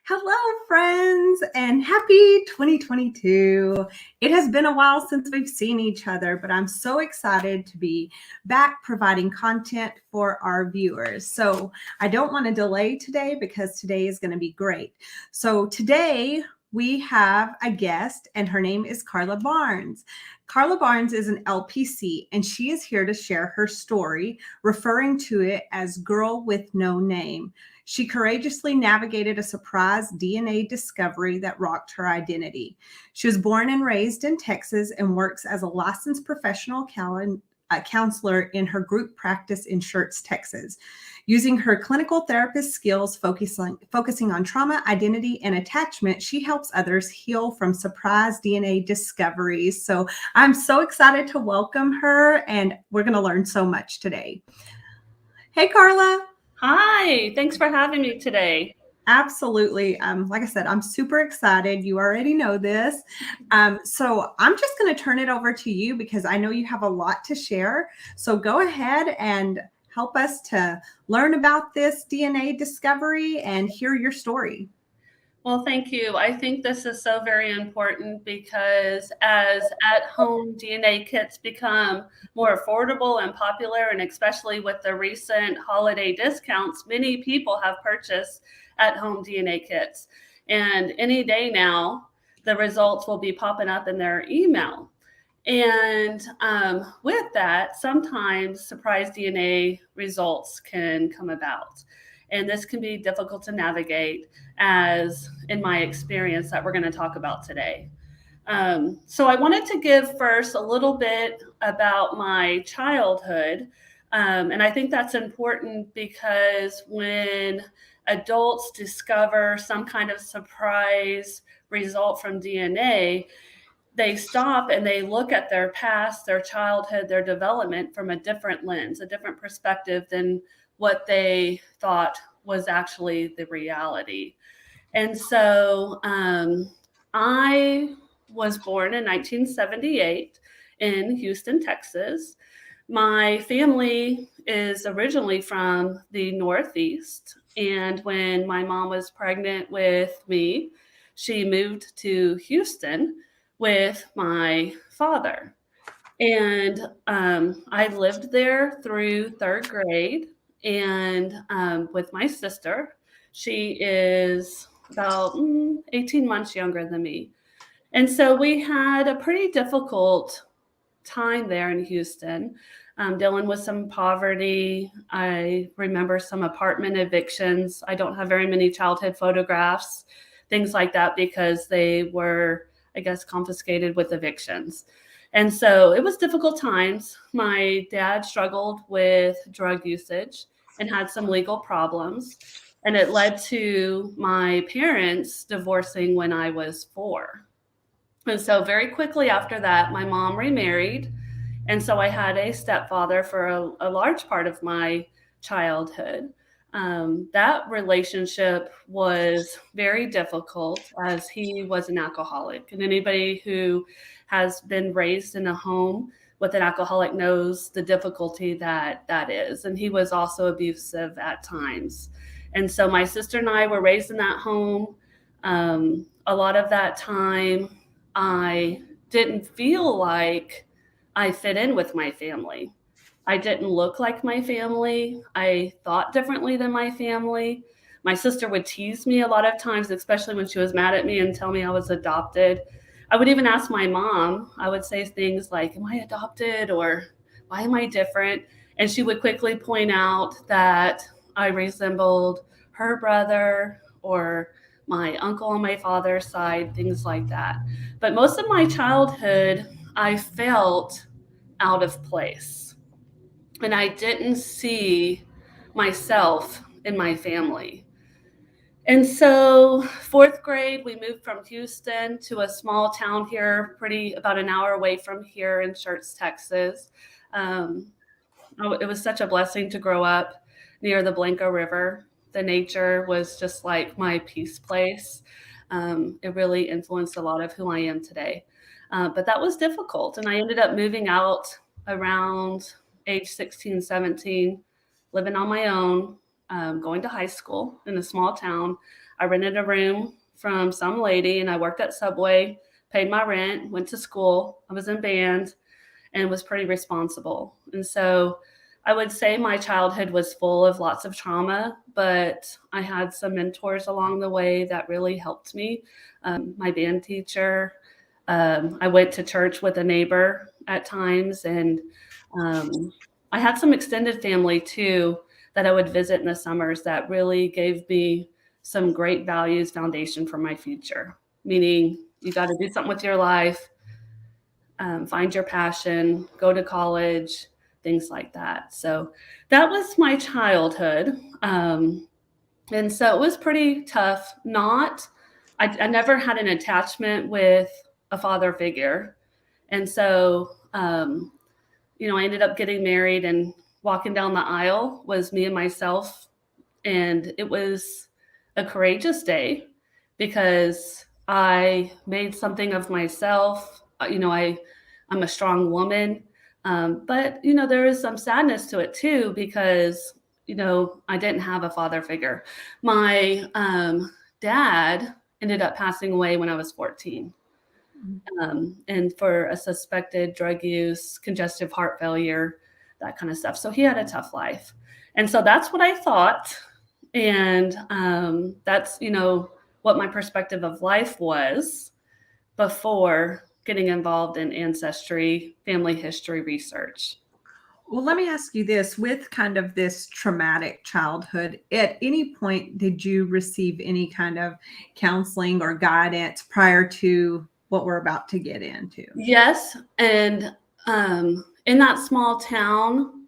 Hello, friends, and happy 2022. It has been a while since we've seen each other, but I'm so excited to be back providing content for our viewers. So I don't want to delay today because today is going to be great. So today we have a guest, and her name is Carla Barnes. Carla Barnes is an LPC, and she is here to share her story, referring to it as Girl with No Name. She courageously navigated a surprise DNA discovery that rocked her identity. She was born and raised in Texas and works as a licensed professional counselor in her group practice in Schertz, Texas. Using her clinical therapist skills, focusing on trauma, identity, and attachment, she helps others heal from surprise DNA discoveries. So I'm so excited to welcome her, and we're going to learn so much today. Hey, Carla. Hi, thanks for having me today. Absolutely. Like I said, I'm super excited. You already know this. So I'm just going to turn it over to you because I know you have a lot to share. So go ahead and help us to learn about this DNA discovery and hear your story. Well, thank you. I think this is so very important because as at-home DNA kits become more affordable and popular, and especially with the recent holiday discounts, many people have purchased at-home DNA kits. And any day now, the results will be popping up in their email. And with that, sometimes surprise DNA results can come about. And this can be difficult to navigate, as in my experience that we're going to talk about today. So I wanted to give first a little bit about my childhood. And I think that's important because when adults discover some kind of surprise result from DNA, they stop and they look at their past, their childhood, their development from a different lens, a different perspective than what they thought was actually the reality. And so I was born in 1978 in Houston, Texas. My family is originally from the Northeast. And when my mom was pregnant with me, she moved to Houston with my father. And I lived there through third grade and with my sister. She is about 18 months younger than me. And so we had a pretty difficult time there in Houston, dealing with some poverty. I remember some apartment evictions. I don't have very many childhood photographs, things like that, because they were, I guess, confiscated with evictions. And so it was difficult times. My dad struggled with drug usage and had some legal problems. And it led to my parents divorcing when I was 4. And so very quickly after that, my mom remarried. And so I had a stepfather for a large part of my childhood. That relationship was very difficult as he was an alcoholic. And anybody who has been raised in a home with an alcoholic knows the difficulty that that is. And he was also abusive at times. And so my sister and I were raised in that home. A lot of that time, I didn't feel like I fit in with my family. I didn't look like my family. I thought differently than my family. My sister would tease me a lot of times, especially when she was mad at me and tell me I was adopted. I would even ask my mom. I would say things like, "Am I adopted?" or "Why am I different?" And she would quickly point out that I resembled her brother or my uncle on my father's side, things like that. But most of my childhood, I felt out of place. And I didn't see myself in my family. And so, fourth grade, we moved from Houston to a small town here, about an hour away from here in Schertz, Texas. It was such a blessing to grow up near the Blanco River. The nature was just like my peace place. It really influenced a lot of who I am today. But that was difficult. And I ended up moving out around age 16, 17, living on my own, going to high school in a small town. I rented a room from some lady, and I worked at Subway, paid my rent, went to school. I was in band and was pretty responsible. And so I would say my childhood was full of lots of trauma, but I had some mentors along the way that really helped me. My band teacher, I went to church with a neighbor at times, and I had some extended family too that I would visit in the summers that really gave me some great values foundation for my future. Meaning, you got to do something with your life, find your passion, go to college, things like that. So that was my childhood. And so it was pretty tough. I never had an attachment with a father figure. And so, I ended up getting married, and walking down the aisle was me and myself. And it was a courageous day because I made something of myself. I'm a strong woman. But there is some sadness to it too, because, I didn't have a father figure. My dad ended up passing away when I was 14. And for a suspected drug use, congestive heart failure, that kind of stuff. So he had a tough life. And so that's what I thought. And that's, what my perspective of life was before getting involved in ancestry, family history research. Well, let me ask you this, with kind of this traumatic childhood, at any point did you receive any kind of counseling or guidance prior to what we're about to get into? Yes. And in that small town,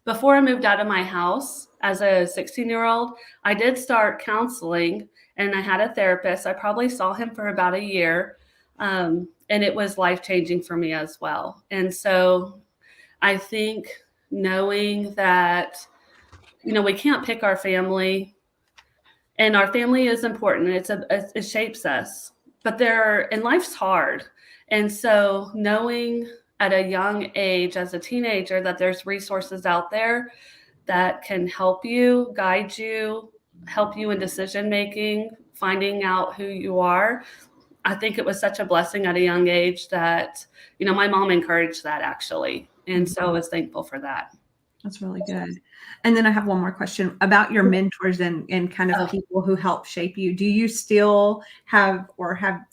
before I moved out of my house as a 16-year-old, I did start counseling, and I had a therapist. I probably saw him for about a year. And it was life-changing for me as well. And so I think knowing that, we can't pick our family, and our family is important. It shapes us, and life's hard. And so knowing at a young age, as a teenager, that there's resources out there that can help you, guide you, help you in decision making, finding out who you are. I think it was such a blessing at a young age that, my mom encouraged that, actually. And so I was thankful for that. That's really good. And then I have one more question about your mentors and kind of people who help shape you. Do you still have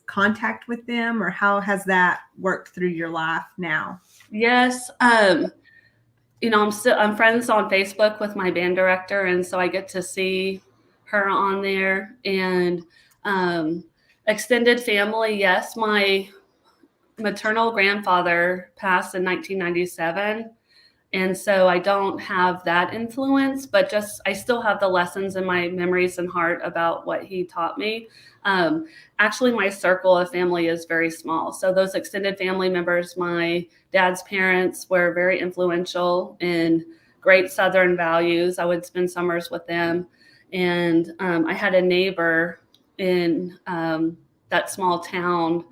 contact with them, or how has that worked through your life now? Yes. I'm friends on Facebook with my band director. And so I get to see her on there. And extended family. Yes. My maternal grandfather passed in 1997. And so I don't have that influence, but I still have the lessons in my memories and heart about what he taught me. Actually, my circle of family is very small. So those extended family members, my dad's parents, were very influential in great Southern values. I would spend summers with them. And I had a neighbor in that small town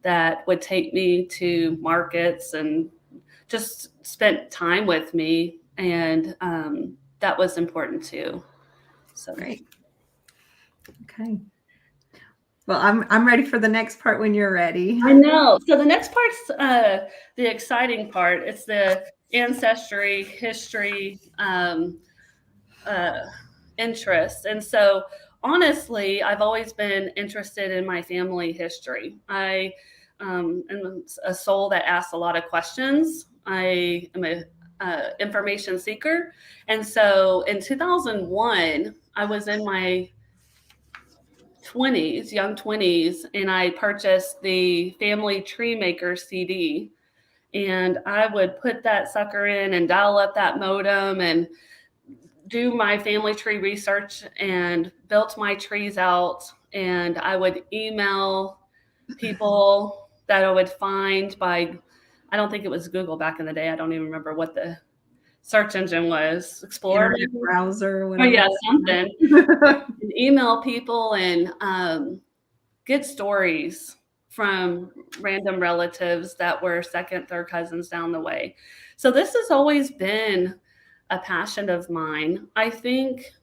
that would take me to markets and just spent time with me. And that was important too. So great. Okay. Well, I'm ready for the next part when you're ready. I know. So the next part's the exciting part. It's the ancestry, history, interest. And so honestly, I've always been interested in my family history. I am a soul that asks a lot of questions. I am a information seeker. And so in 2001, I was in my young 20s, and I purchased the Family Tree Maker CD. And I would put that sucker in and dial up that modem and do my family tree research and built my trees out. And I would email people that I would find by, I don't think it was Google back in the day. I don't even remember what the search engine was. Explorer? Internet browser or Oh, whatever. yeah, something. And email people and get stories from random relatives that were second, third cousins down the way. So this has always been a passion of mine. I think,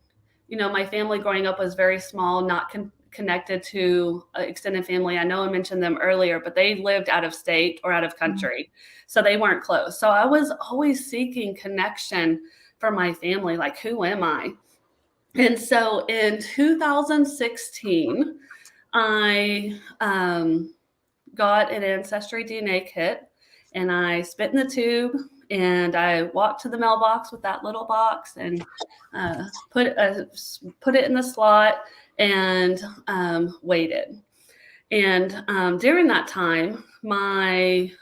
my family growing up was very small, not connected to extended family. I know I mentioned them earlier, but they lived out of state or out of country. So they weren't close. So I was always seeking connection for my family. Like, who am I? And so in 2016, I got an Ancestry DNA kit, and I spit in the tube, and I walked to the mailbox with that little box and put it in the slot and waited. And during that time, my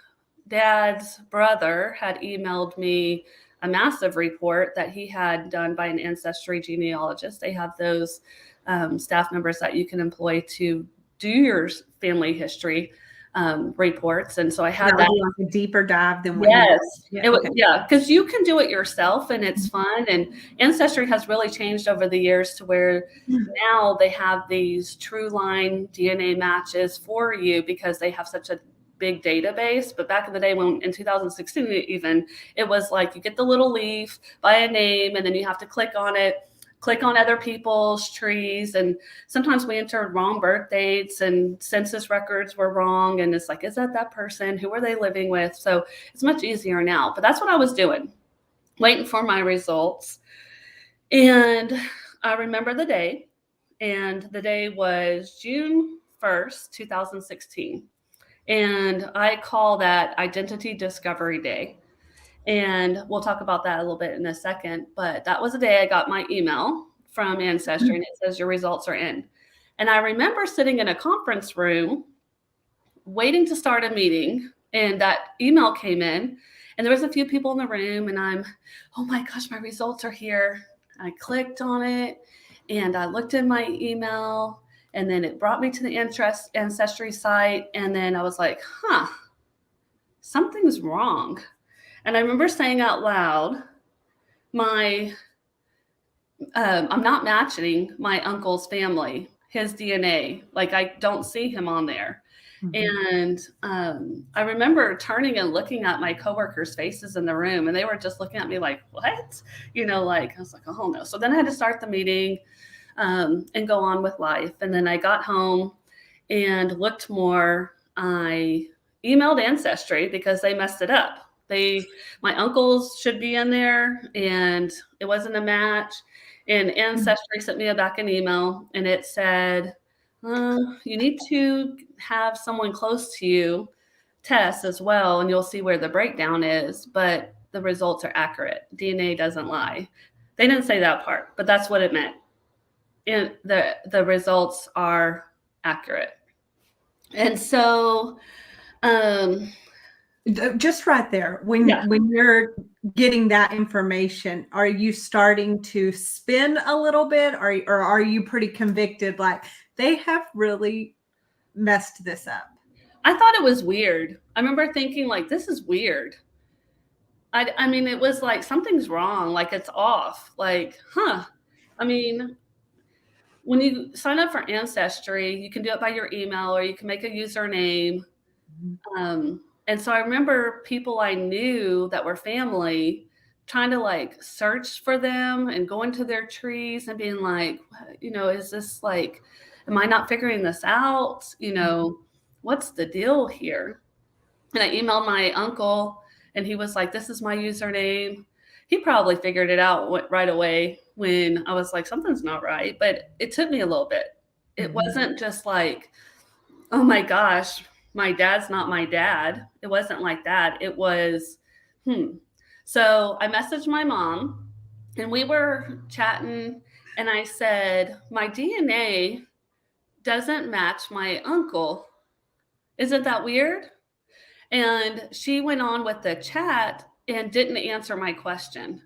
dad's brother had emailed me a massive report that he had done by an ancestry genealogist. They have those staff members that you can employ to do your family history reports. And so I had that. Like a deeper dive than what Yeah, because you can do it yourself and it's fun. And Ancestry has really changed over the years to where now they have these true line DNA matches for you because they have such a big database. But back in the day, when in 2016 even, it was like you get the little leaf by a name and then you have to click on it, click on other people's trees, and sometimes we entered wrong birth dates and census records were wrong, and it's like, is that person? Who are they living with? So it's much easier now, but that's what I was doing, waiting for my results. And I remember the day, and the day was June 1st, 2016, and I call that Identity Discovery Day. And we'll talk about that a little bit in a second. But that was the day I got my email from Ancestry, and it says your results are in. And I remember sitting in a conference room waiting to start a meeting, and that email came in, and there was a few people in the room, and I'm, oh my gosh, my results are here. I clicked on it, and I looked in my email, and then it brought me to the Ancestry site, and then I was like, something's wrong. And I remember saying out loud, I'm not matching my uncle's family, his DNA. Like, I don't see him on there. And I remember turning and looking at my coworkers' faces in the room, and they were just looking at me like, what? Like, I was like, oh no. So then I had to start the meeting and go on with life. And then I got home and looked more. I emailed Ancestry because they messed it up. My uncles should be in there, and it wasn't a match. And Ancestry sent me back an email, and it said, you need to have someone close to you test as well, and you'll see where the breakdown is, but the results are accurate. DNA doesn't lie. They didn't say that part, but that's what it meant. And the results are accurate. And so just right there, when you're getting that information, are you starting to spin a little bit, or are you pretty convicted, like they have really messed this up? I thought it was weird. I remember thinking, like, this is weird. I mean, it was like, something's wrong, like it's off. Like, I mean, when you sign up for Ancestry, you can do it by your email, or you can make a username. And so I remember people I knew that were family trying to like search for them and go into their trees and being like, is this like, am I not figuring this out? What's the deal here? And I emailed my uncle, and he was like, this is my username. He probably figured it out right away when I was like, something's not right. But it took me a little bit. It wasn't just like, oh my gosh, my dad's not my dad. It wasn't like that. It was, So I messaged my mom, and we were chatting, and I said, my DNA doesn't match my uncle. Isn't that weird? And she went on with the chat and didn't answer my question.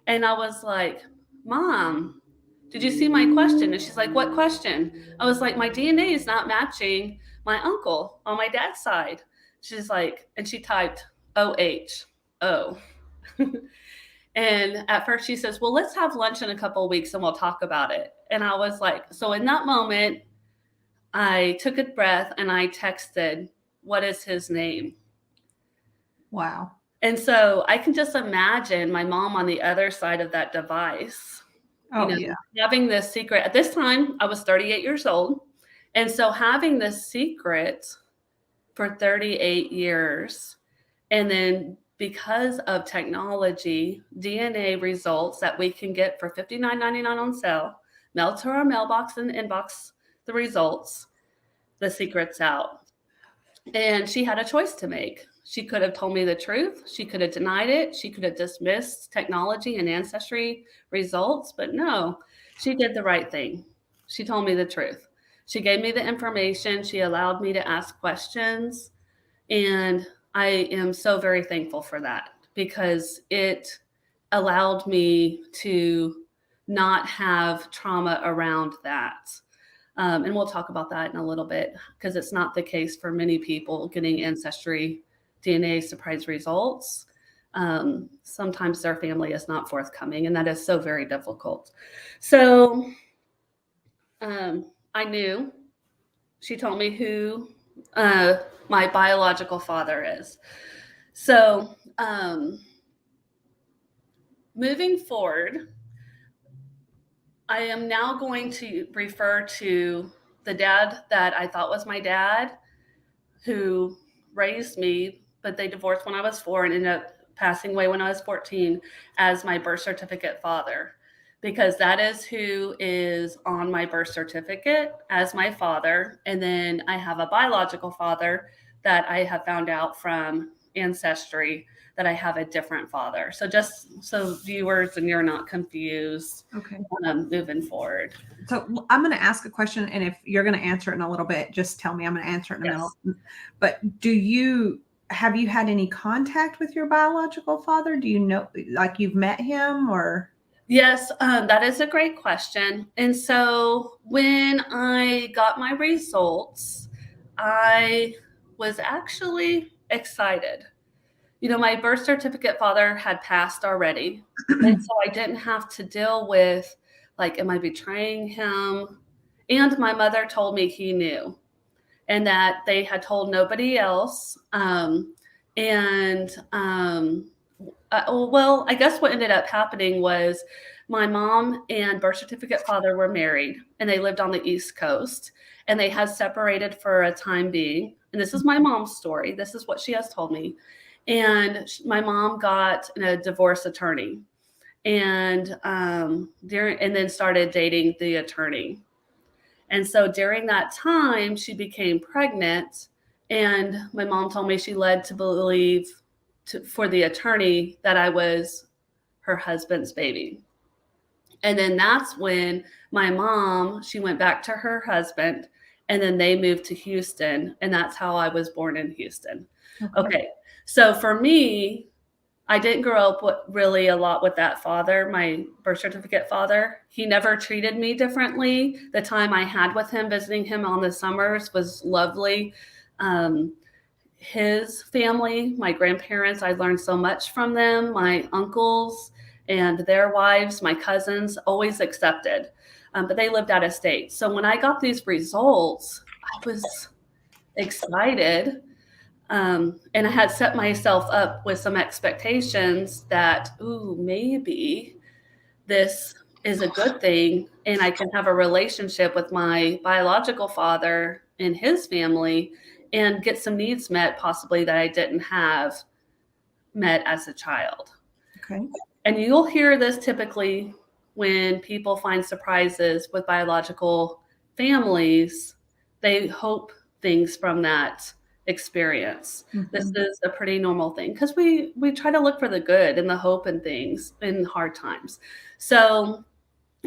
And I was like, Mom, did you see my question? And she's like, what question? I was like, my DNA is not matching my uncle on my dad's side. She's like, and she typed OH. And at first she says, well, let's have lunch in a couple of weeks and we'll talk about it. And I was like, so in that moment, I took a breath and I texted, what is his name? Wow. And so I can just imagine my mom on the other side of that device Oh, yeah. Having this secret at this time, I was 38 years old. And so having this secret for 38 years, and then because of technology, DNA results that we can get for $59.99 on sale, mail to our mailbox and inbox the results, the secret's out. And she had a choice to make. She could have told me the truth. She could have denied it. She could have dismissed technology and ancestry results. But no, she did the right thing. She told me the truth. She gave me the information. She allowed me to ask questions. And I am so very thankful for that because it allowed me to not have trauma around that. And we'll talk about that in a little bit because it's not the case for many people getting ancestry DNA surprise results. Sometimes their family is not forthcoming, and that is so very difficult. So I knew. She told me who my biological father is. So moving forward, I am now going to refer to the dad that I thought was my dad, who raised me, but they divorced when I was 4 and ended up passing away when I was 14, as my birth certificate father, because that is who is on my birth certificate as my father. And then I have a biological father that I have found out from ancestry that I have a different father. So just so viewers and you're not confused, Okay. moving forward. So I'm going to ask a question, and if you're going to answer it in a little bit, just tell me. I'm going to answer it in the middle. But have you had any contact with your biological father? Do you know, like you've met him or? Yes, that is a great question. And so when I got my results, I was actually excited. My birth certificate father had passed already. And so I didn't have to deal with, like, am I betraying him? And my mother told me he knew and that they had told nobody else. Well, I guess what ended up happening was my mom and birth certificate father were married and they lived on the East Coast and they had separated for a time being. And this is my mom's story. This is what she has told me. And my mom got a divorce attorney and then started dating the attorney. And so during that time, she became pregnant. And my mom told me she led to believe for the attorney that I was her husband's baby. And then that's when my mom, she went back to her husband and then they moved to Houston. And that's how I was born in Houston. Okay. So for me, I didn't grow up really a lot with that father, my birth certificate father. He never treated me differently. The time I had with him, visiting him on the summers, was lovely. His family, my grandparents, I learned so much from them. My uncles and their wives, my cousins, always accepted. But they lived out of state. So when I got these results, I was excited. And I had set myself up with some expectations that, maybe this is a good thing and I can have a relationship with my biological father and his family and get some needs met, possibly that I didn't have met as a child. Okay. And you'll hear this typically when people find surprises with biological families. They hope things from that experience. Mm-hmm. This is a pretty normal thing because we try to look for the good and the hope in things in hard times. So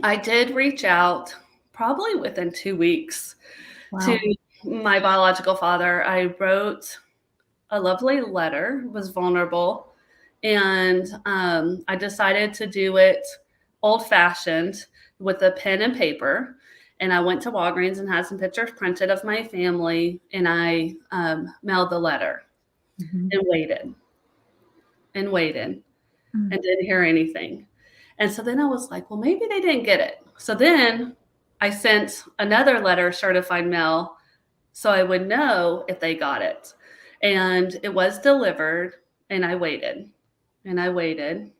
I did reach out probably within 2 weeks to my biological father. I wrote a lovely letter, was vulnerable, and I decided to do it old-fashioned with a pen and paper. And I went to Walgreens and had some pictures printed of my family, and I mailed the letter and waited and didn't hear anything. And so then I was like, well, maybe they didn't get it. So then I sent another letter, certified mail, so I would know if they got it. And it was delivered, and I waited and I waited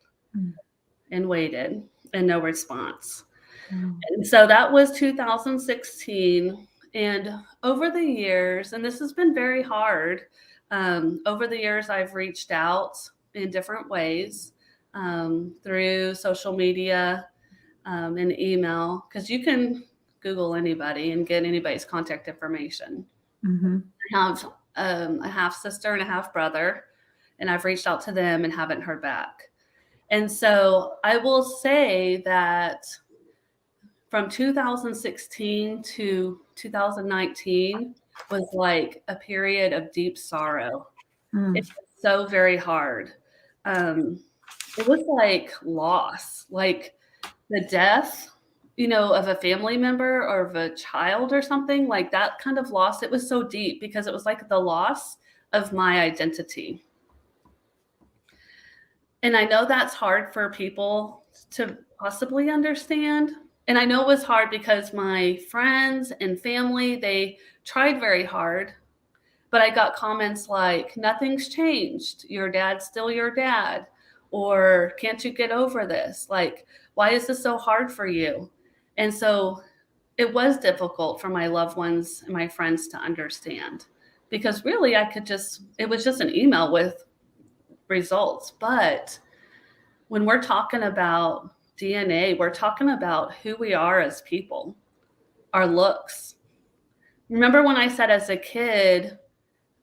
and waited, and no response. And so that was 2016. And over the years, and this has been very hard, over the years, I've reached out in different ways through social media and email, because you can Google anybody and get anybody's contact information. Mm-hmm. I have a half sister and a half brother, and I've reached out to them and haven't heard back. And so I will say that from 2016 to 2019 was like a period of deep sorrow. It was so very hard. It was like loss, like the death, of a family member or of a child or something, like that kind of loss. It was so deep because it was like the loss of my identity. And I know that's hard for people to possibly understand. And I know it was hard because my friends and family, they tried very hard. But I got comments like, nothing's changed. Your dad's still your dad. Or can't you get over this? Like, why is this so hard for you? And so it was difficult for my loved ones and my friends to understand, because really it was just an email with results. But when we're talking about DNA, we're talking about who we are as people, our looks. Remember when I said as a kid,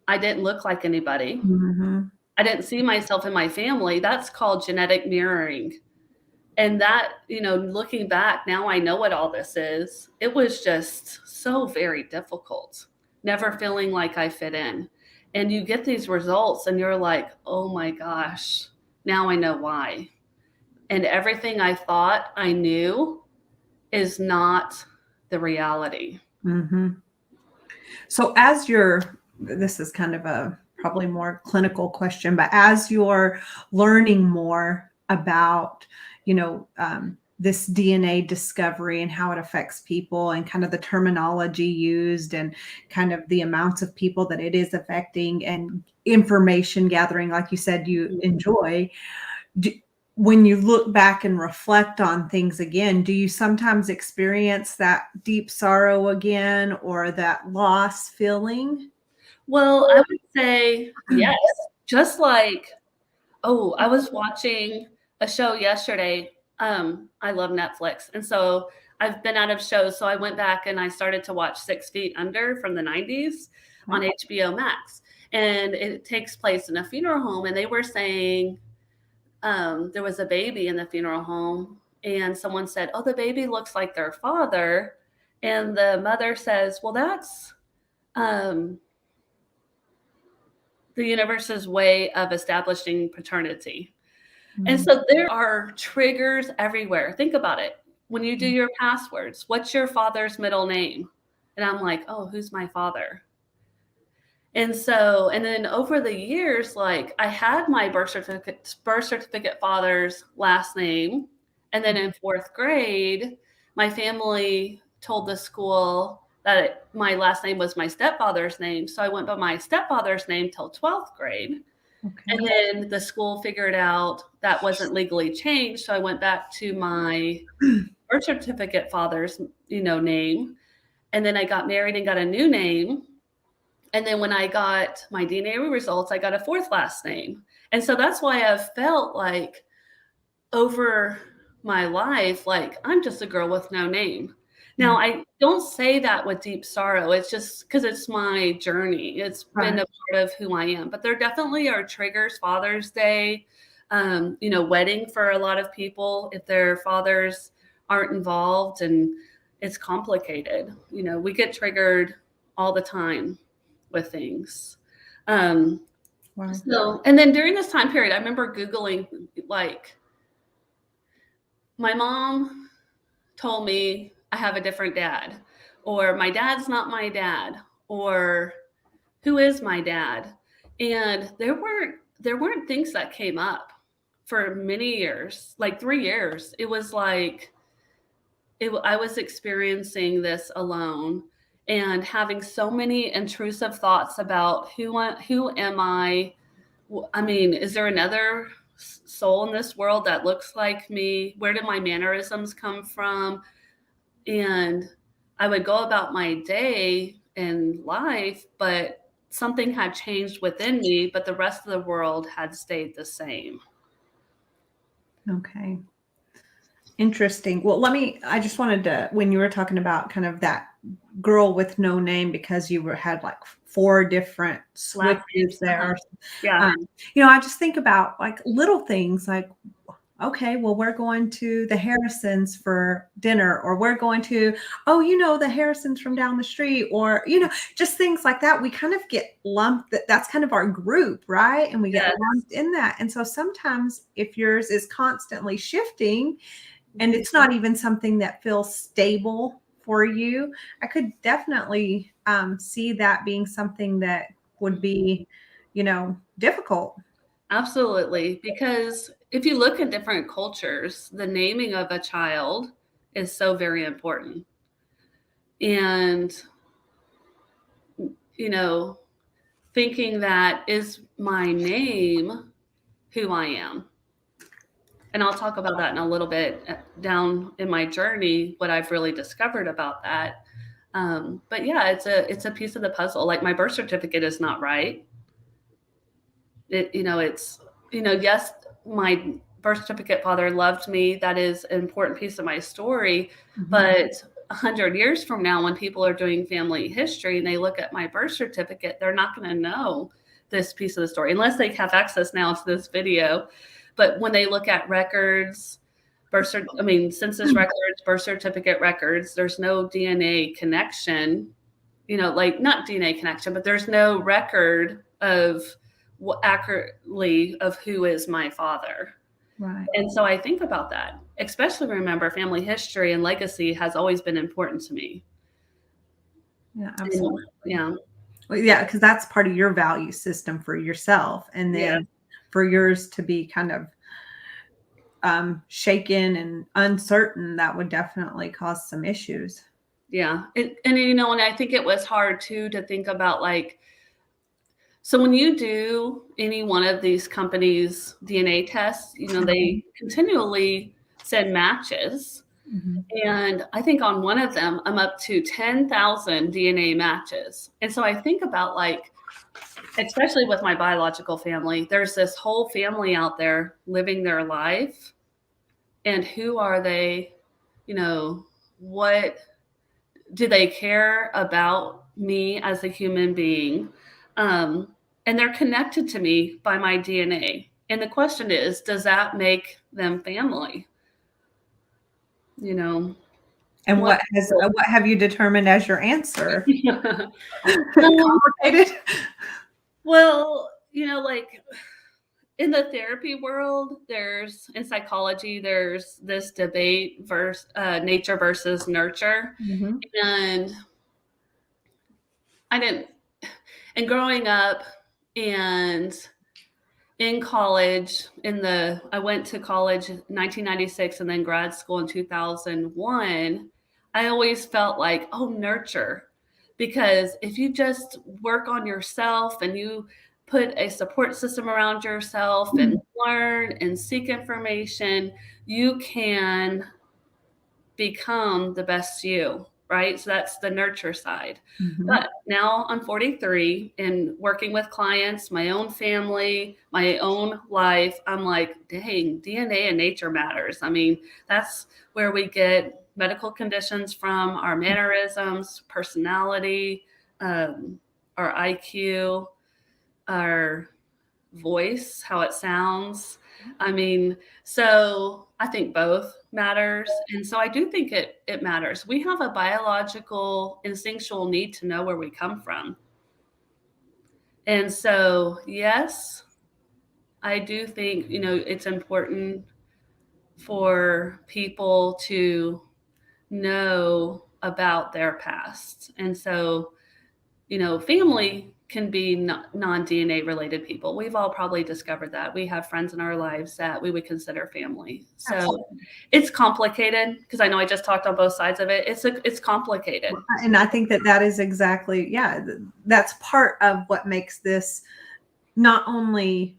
I didn't look like anybody. Mm-hmm. I didn't see myself in my family. That's called genetic mirroring. And that, looking back, now I know what all this is. It was just so very difficult, never feeling like I fit in. And you get these results and you're like, oh my gosh, now I know why. And everything I thought I knew is not the reality. Mm-hmm. So this is kind of a probably more clinical question, but as you're learning more about, this DNA discovery and how it affects people and kind of the terminology used and kind of the amounts of people that it is affecting and information gathering, like you said, you enjoy. When you look back and reflect on things again, do you sometimes experience that deep sorrow again or that loss feeling? Well, I would say yes. Just like, I was watching a show yesterday. I love Netflix. And so I've been out of shows. So I went back and I started to watch 6 Feet Under from the 90s on HBO Max. And it takes place in a funeral home. And they were saying there was a baby in the funeral home. And someone said, oh, the baby looks like their father. And the mother says, well, that's the universe's way of establishing paternity. And so there are triggers everywhere. Think about it. When you do your passwords, what's your father's middle name? And I'm like, oh, who's my father? And then over the years, like I had my birth certificate father's last name. And then in 4th grade, my family told the school that my last name was my stepfather's name. So I went by my stepfather's name till 12th grade. Okay. And then the school figured out that wasn't legally changed. So I went back to my birth certificate father's, name. And then I got married and got a new name. And then when I got my DNA results, I got a 4th last name. And so that's why I've felt like over my life, like I'm just a girl with no name. Now, I don't say that with deep sorrow. It's just because it's my journey. It's been a part of who I am. But there definitely are triggers. Father's Day, wedding for a lot of people, if their fathers aren't involved, and it's complicated. We get triggered all the time with things. So, and then during this time period, I remember Googling, like, my mom told me I have a different dad, or my dad's not my dad, or who is my dad? And there weren't things that came up for many years, like 3 years. It was like I was experiencing this alone and having so many intrusive thoughts about who am I? I mean, is there another soul in this world that looks like me? Where did my mannerisms come from? And I would go about my day and life, but something had changed within me, but the rest of the world had stayed the same. Okay. Interesting. Well, I just wanted to, when you were talking about kind of that girl with no name because you had like 4 different switches there. Yeah. I just think about like little things like, okay, well, we're going to the Harrisons for dinner, or we're going to, the Harrisons from down the street, or, just things like that. We kind of get lumped, that's kind of our group, right? And we get lumped in that. And so sometimes if yours is constantly shifting and it's not even something that feels stable for you, I could definitely see that being something that would be, difficult. Absolutely. Because if you look at different cultures, the naming of a child is so very important. And, thinking that, is my name who I am? And I'll talk about that in a little bit down in my journey, what I've really discovered about that. But yeah, it's a piece of the puzzle. Like my birth certificate is not right. Yes, my birth certificate father loved me. That is an important piece of my story. Mm-hmm. But 100 years from now, when people are doing family history and they look at my birth certificate, they're not going to know this piece of the story unless they have access now to this video. But when they look at records, census records, birth certificate records, there's no DNA connection, like not DNA connection, but there's no record of accurately of who is my father. Right. And so I think about that, especially remember family history and legacy has always been important to me. Yeah, absolutely. Yeah. Well, yeah, because that's part of your value system for yourself. And then for yours to be kind of shaken and uncertain, that would definitely cause some issues. Yeah. And I think it was hard too to think about so when you do any one of these companies' DNA tests, they continually send matches. Mm-hmm. And I think on one of them, I'm up to 10,000 DNA matches. And so I think about especially with my biological family, there's this whole family out there living their life. And who are they? What do they care about me as a human being? And they're connected to me by my DNA. And the question is, does that make them family? And what have you determined as your answer? Complicated. Well, in the therapy world, in psychology, there's this debate nature versus nurture. Mm-hmm. And growing up and in college, I went to college in 1996 and then grad school in 2001, I always felt like, nurture. Because if you just work on yourself and you put a support system around yourself and learn and seek information, you can become the best you, right? So that's the nurture side. Mm-hmm. But now I'm 43 and working with clients, my own family, my own life. I'm like, dang, DNA and nature matters. That's where we get medical conditions from, our mannerisms, personality, our IQ, our voice, how it sounds. So I think both matters. And so I do think it matters. We have a biological, instinctual need to know where we come from. And so, yes, I do think, it's important for people to know about their past. And so, family can be non-DNA related people. We've all probably discovered that. We have friends in our lives that we would consider family. So Absolutely. It's complicated because I know I just talked on both sides of it. It's complicated. And I think that is exactly, that's part of what makes this not only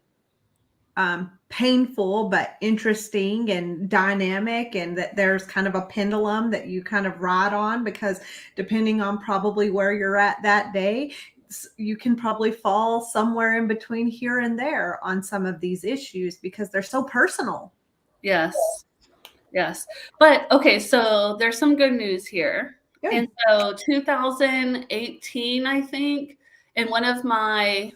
painful but interesting and dynamic, and that there's kind of a pendulum that you kind of ride on, because depending on probably where you're at that day, you can probably fall somewhere in between here and there on some of these issues because they're so personal. Yes. Yes. But okay, so there's some good news here. Good. And so 2018, I think, in one of my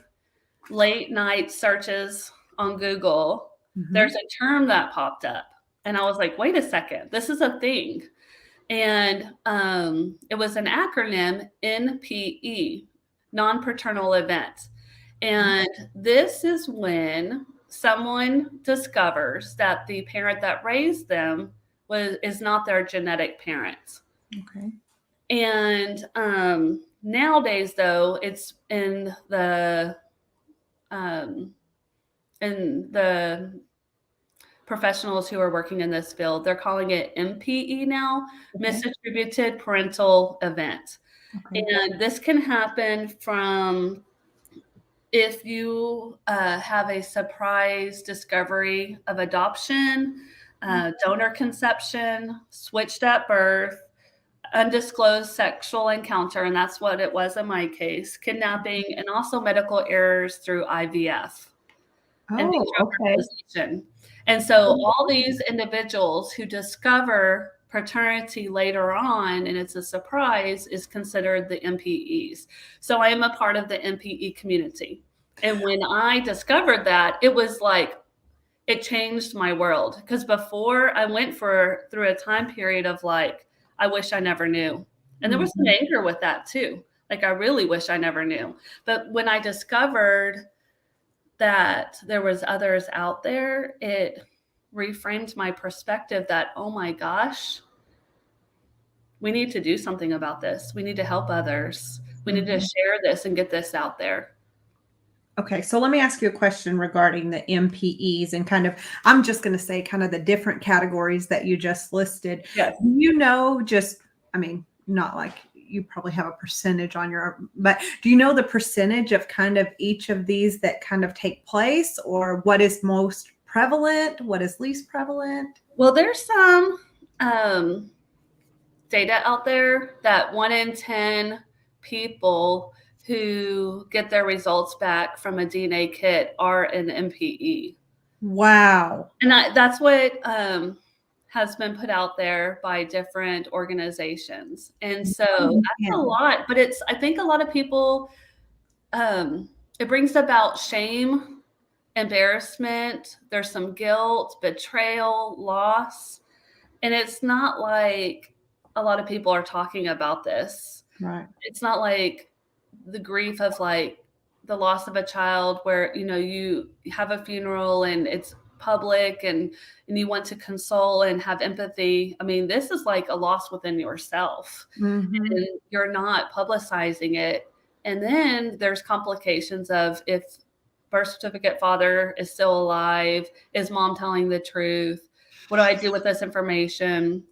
late night searches on Google, there's a term that popped up. And I was like, wait a second, this is a thing. And it was an acronym, NPE, non-paternal event. And this is when someone discovers that the parent that raised them is not their genetic parent. Okay. And nowadays, though, it's in the professionals who are working in this field, they're calling it MPE now, misattributed parental event. Okay. And this can happen from if you have a surprise discovery of adoption, donor conception, switched at birth, undisclosed sexual encounter, and that's what it was in my case, kidnapping, and also medical errors through IVF. Oh, okay. And so all these individuals who discover paternity later on, and it's a surprise, is considered the MPEs. So I am a part of the MPE community. And when I discovered that, it was like, it changed my world. Because before I went through a time period of like, I wish I never knew. And there was some anger with that too. Like, I really wish I never knew. But when I discovered that there was others out there, it reframed my perspective that, oh my gosh, we need to do something about this. We need to help others. We need to share this and get this out there. Okay, so let me ask you a question regarding the MPEs and kind of, I'm just going to say kind of the different categories that you just listed. Yes. You know, just, I mean, not like you probably have a percentage on your, but do you know the percentage of kind of each of these that kind of take place, or what is most prevalent? What is least prevalent? Well, there's some data out there that 1 in 10 people who get their results back from a DNA kit are an MPE. Wow. And that's what has been put out there by different organizations. And so that's a lot, but I think a lot of people, it brings about shame, embarrassment. There's some guilt, betrayal, loss. And it's not like a lot of people are talking about this. Right. It's not like the grief of like the loss of a child where, you know, you have a funeral and it's public and you want to console and have empathy. I mean, this is like a loss within yourself. And you're not publicizing it. And then there's complications of if birth certificate father is still alive, is mom telling the truth? What do I do with this information?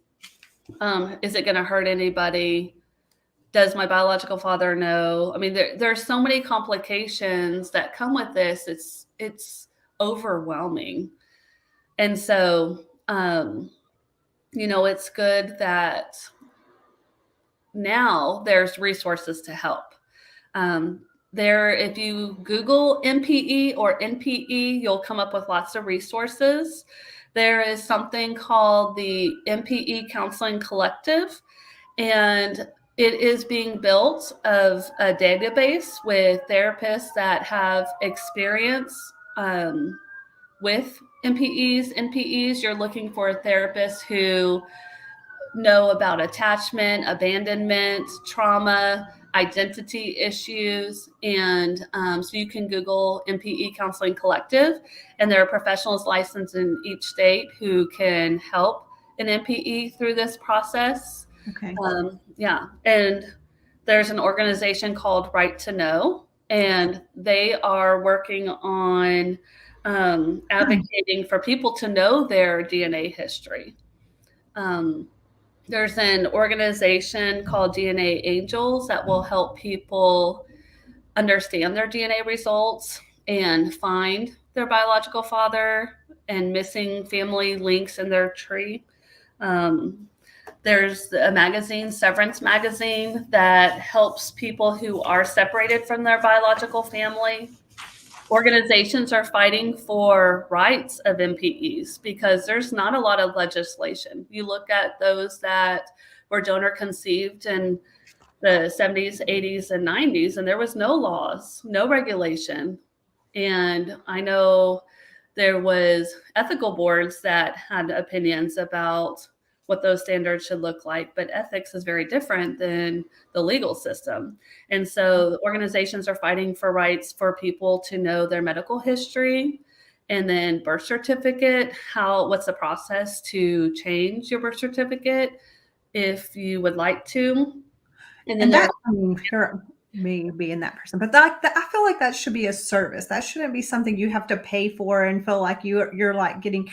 Is it going to hurt anybody? Does my biological father know? I mean, there's so many complications that come with this. It's overwhelming. And so, you know, it's good that now there's resources to help. If you Google MPE or NPE, you'll come up with lots of resources. There is something called the MPE Counseling Collective, and it is being built of a database with therapists that have experience with MPEs, NPEs. You're looking for therapists who know about attachment, abandonment, trauma, identity issues. And so you can Google MPE Counseling Collective, and there are professionals licensed in each state who can help an MPE through this process. Okay. Yeah. And there's an organization called Right to Know, and they are working on advocating for people to know their DNA history. There's an organization called DNA Angels that will help people understand their DNA results and find their biological father and missing family links in their tree. There's a magazine, Severance Magazine, that helps people who are separated from their biological family. Organizations are fighting for rights of MPEs because there's not a lot of legislation. You look at those that were donor conceived in the 70s, 80s, and 90s, and there was no laws, no regulation. And I know there was ethical boards that had opinions about what those standards should look like, but ethics is very different than the legal system. And so organizations are fighting for rights for people to know their medical history and then birth certificate, what's the process to change your birth certificate if you would like to. And then that, I mean, here, me being that person, but I feel like that should be a service. That shouldn't be something you have to pay for and feel like you're like getting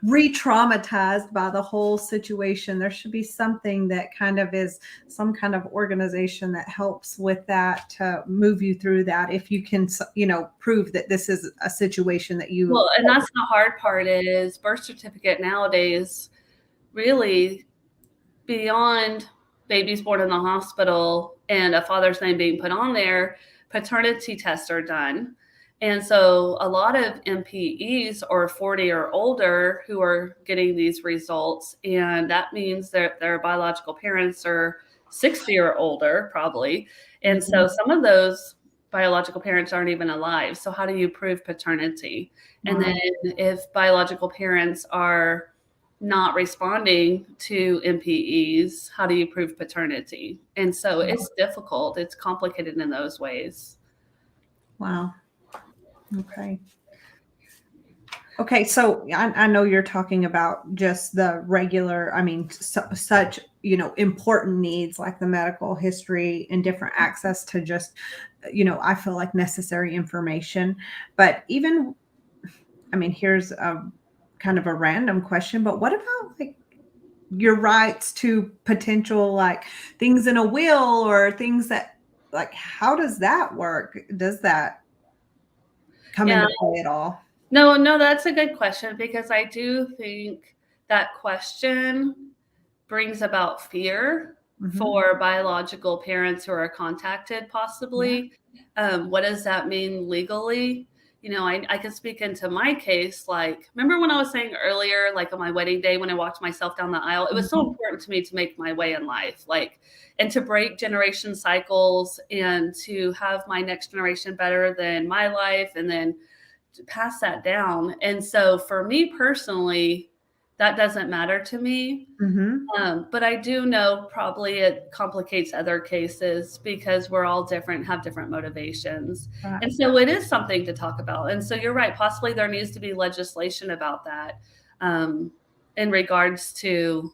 re-traumatized by the whole situation. There should be something that kind of is some kind of organization that helps with that, to move you through that. If you can, prove that this is a situation that you. Well, and that's the hard part is birth certificate nowadays, really beyond babies born in the hospital and a father's name being put on there, paternity tests are done. And so a lot of MPEs are 40 or older who are getting these results. And that means that their biological parents are 60 or older, probably. And so some of those biological parents aren't even alive. So how do you prove paternity? And then if biological parents are not responding to MPEs, how do you prove paternity? And so it's difficult. It's complicated in those ways. Wow. Okay. Okay. So I know you're talking about just the regular, I mean, such, important needs like the medical history and different access to just, I feel like necessary information. But even, I mean, here's a kind of a random question, but what about like your rights to potential like things in a will or things that, like, how does that work? Does that come into play at all? No, that's a good question, because I do think that question brings about fear for biological parents who are contacted, possibly. What does that mean legally? I can speak into my case. Like, remember when I was saying earlier, like on my wedding day, when I walked myself down the aisle, it was so important to me to make my way in life, like, and to break generation cycles and to have my next generation better than my life, and then to pass that down. And so for me personally, that doesn't matter to me. But I do know probably it complicates other cases because we're all different, have different motivations. Right. And so it is something to talk about. And so you're right, possibly there needs to be legislation about that, in regards to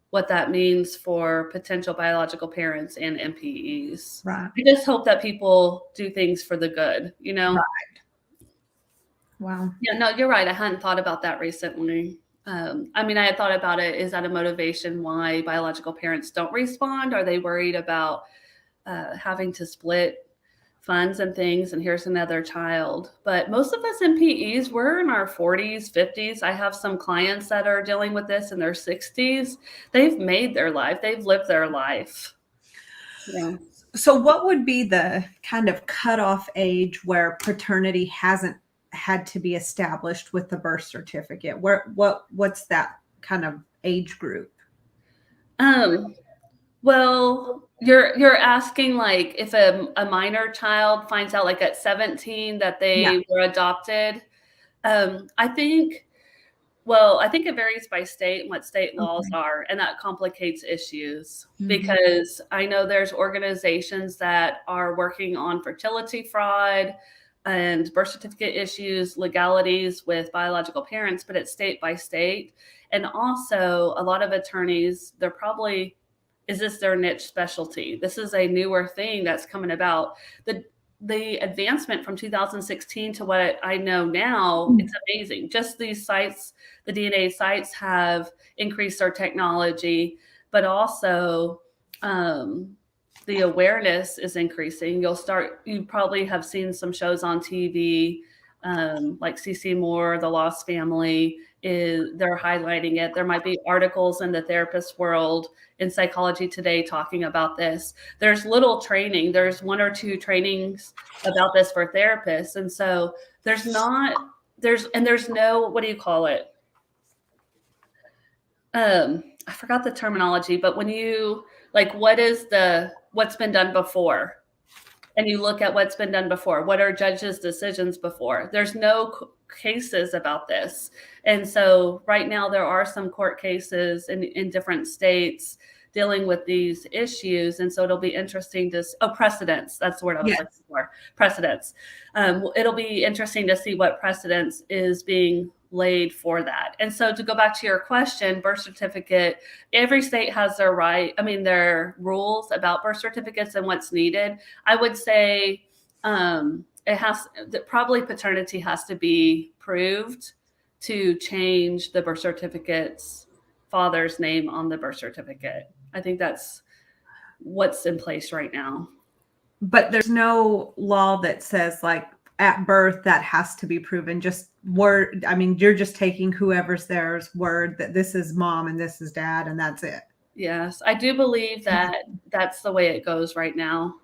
what that means for potential biological parents and MPEs. Right. I just hope that people do things for the good, Right. Wow. Yeah, no, you're right. I hadn't thought about that recently. I mean, I had thought about it. Is that a motivation why biological parents don't respond? Are they worried about having to split funds and things? And here's another child. But most of us MPEs, we're in our 40s, 50s. I have some clients that are dealing with this in their 60s. They've made their life. They've lived their life. Yeah. So what would be the kind of cutoff age where paternity hasn't had to be established with the birth certificate? What's that kind of age group? Well, you're asking like if a minor child finds out like at 17 that they were adopted. I think it varies by state and what state laws are, and that complicates issues because I know there's organizations that are working on fertility fraud and birth certificate issues, legalities with biological parents, but it's state by state. And also a lot of attorneys, they're probably, is this their niche specialty? This is a newer thing that's coming about. The advancement from 2016 to what I know now, it's amazing. Just these sites, the DNA sites have increased their technology, but also the awareness is increasing. You probably have seen some shows on TV like CC Moore, The Lost Family, they're highlighting it. There might be articles in the therapist world, in Psychology Today, talking about this. There's little training. There's 1 or 2 trainings about this for therapists. And so there's no, what do you call it? I forgot the terminology, but when you like, what's been done before? And you look at what's been done before. What are judges' decisions before? There's no cases about this. And so right now there are some court cases in different states dealing with these issues. And so it'll be interesting to, precedents. That's the word I was looking for. Precedents. It'll be interesting to see what precedents is being laid for that. And so to go back to your question, birth certificate, every state has their rules about birth certificates and what's needed. I would say probably paternity has to be proved to change the birth certificate's father's name on the birth certificate. I think that's what's in place right now. But there's no law that says like at birth that has to be proven. Just word. I mean, you're just taking whoever's there's word that this is mom and this is dad, and that's it. Yes, I do believe that that's the way it goes right now.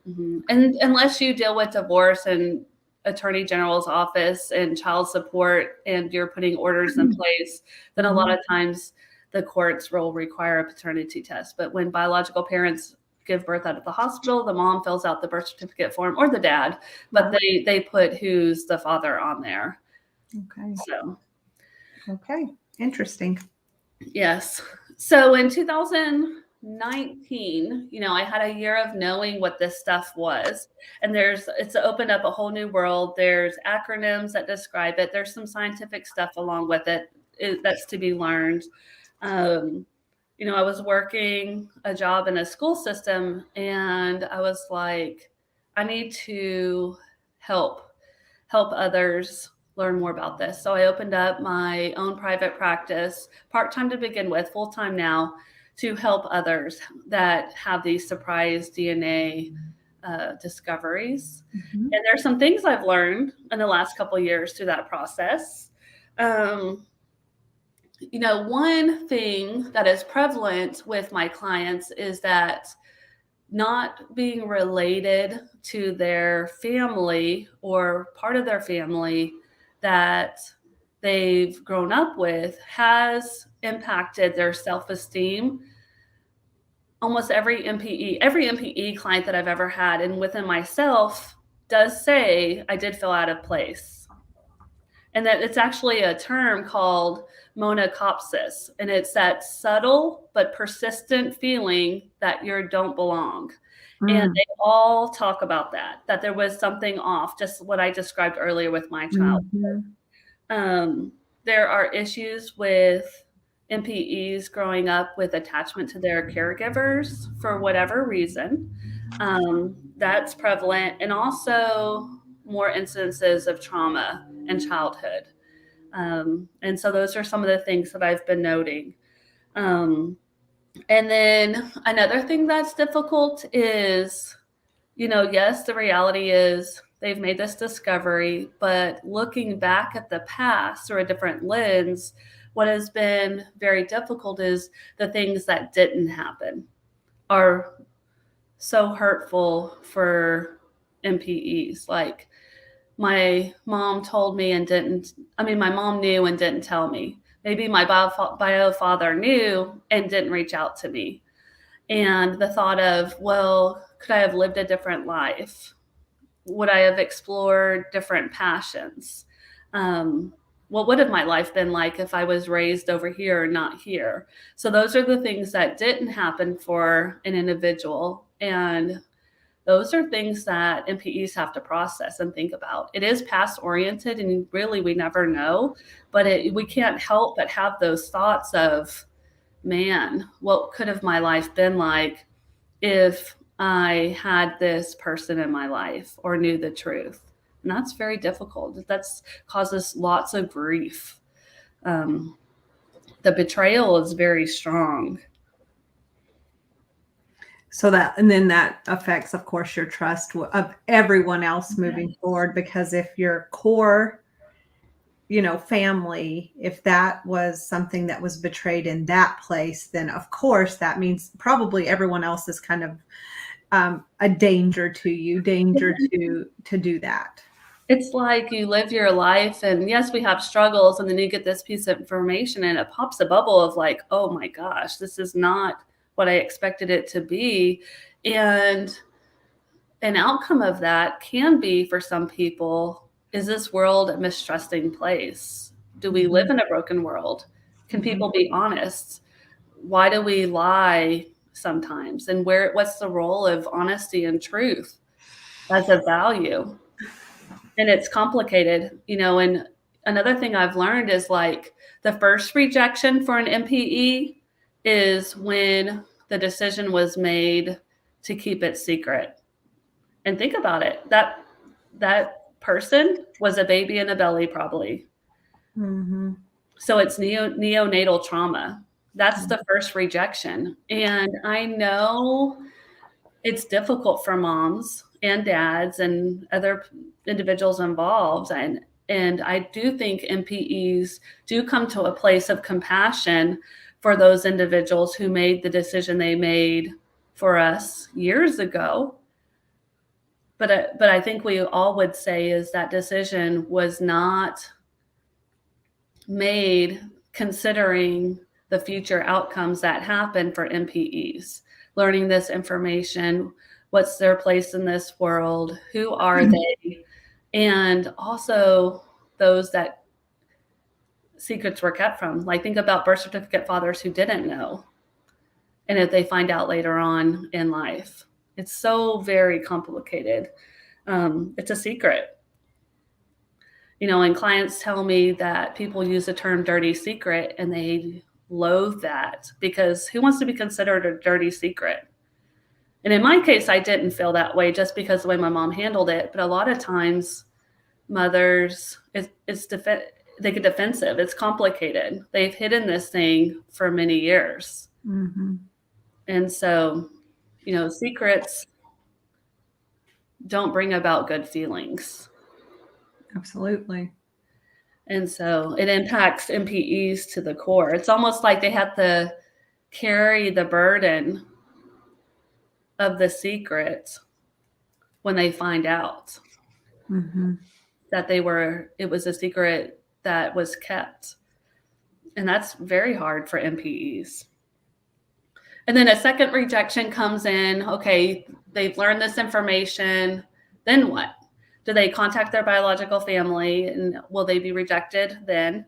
Mm-hmm. And unless you deal with divorce and Attorney General's office and child support and you're putting orders in place, then a lot of times the courts will require a paternity test. But when biological parents give birth out at the hospital, the mom fills out the birth certificate form, or the dad, but they put who's the father on there. Okay. So. Okay. Interesting. Yes. So in 2019, I had a year of knowing what this stuff was. And it's opened up a whole new world. There's acronyms that describe it. There's some scientific stuff along with it that's to be learned. I was working a job in a school system, and I was like, I need to help others learn more about this. So I opened up my own private practice, part-time to begin with, full-time now, to help others that have these surprise DNA discoveries. Mm-hmm. And there's some things I've learned in the last couple of years through that process. One thing that is prevalent with my clients is that not being related to their family or part of their family that they've grown up with has impacted their self-esteem. Almost every MPE client that I've ever had, and within myself, does say I did feel out of place. And that it's actually a term called monocopsis. And it's that subtle but persistent feeling that you don't belong. And they all talk about that there was something off, just what I described earlier with my child. There are issues with MPEs growing up with attachment to their caregivers for whatever reason. That's prevalent. And also more instances of trauma in childhood. And so those are some of the things that I've been noting. And then another thing that's difficult is, yes, the reality is they've made this discovery, but looking back at the past through a different lens, what has been very difficult is the things that didn't happen are so hurtful for MPEs. Like, my mom told me my mom knew and didn't tell me. Maybe my bio father knew and didn't reach out to me. And the thought of, well, could I have lived a different life? Would I have explored different passions? What would have my life been like if I was raised over here or not here? So those are the things that didn't happen for an individual. And those are things that MPEs have to process and think about. It is past oriented, and really we never know, but we can't help but have those thoughts of, man, what could have my life been like if I had this person in my life or knew the truth? And that's very difficult. That causes lots of grief. The betrayal is very strong. So and then that affects, of course, your trust of everyone else moving forward, because if your core, family, if that was something that was betrayed in that place, then of course that means probably everyone else is kind of a danger to you, to do that. It's like you live your life, and yes, we have struggles, and then you get this piece of information and it pops a bubble of like, oh my gosh, this is not what I expected it to be. And an outcome of that can be, for some people, is this world a mistrusting place? Do we live in a broken world? Can people be honest? Why do we lie sometimes? And what's the role of honesty and truth as a value? And it's complicated, and another thing I've learned is like the first rejection for an MPE is when the decision was made to keep it secret. And think about it. That person was a baby in a belly, probably. Mm-hmm. So it's neonatal trauma. That's the first rejection. And I know it's difficult for moms and dads and other individuals involved. And I do think MPEs do come to a place of compassion for those individuals who made the decision they made for us years ago. But I think we all would say is that decision was not made considering the future outcomes that happen for MPEs. Learning this information, what's their place in this world, who are they, and also those that secrets were kept from. Like, think about birth certificate fathers who didn't know, and if they find out later on in life. It's so very complicated. It's a secret. And clients tell me that people use the term dirty secret and they loathe that, because who wants to be considered a dirty secret? And in my case, I didn't feel that way just because of the way my mom handled it. But a lot of times mothers, they get defensive. It's complicated. They've hidden this thing for many years. Mm-hmm. And so, secrets don't bring about good feelings. Absolutely. And so it impacts MPEs to the core. It's almost like they have to carry the burden of the secret when they find out that it was a secret that was kept. And that's very hard for MPEs. And then a second rejection comes in. Okay, they've learned this information. Then what? Do they contact their biological family, and will they be rejected then?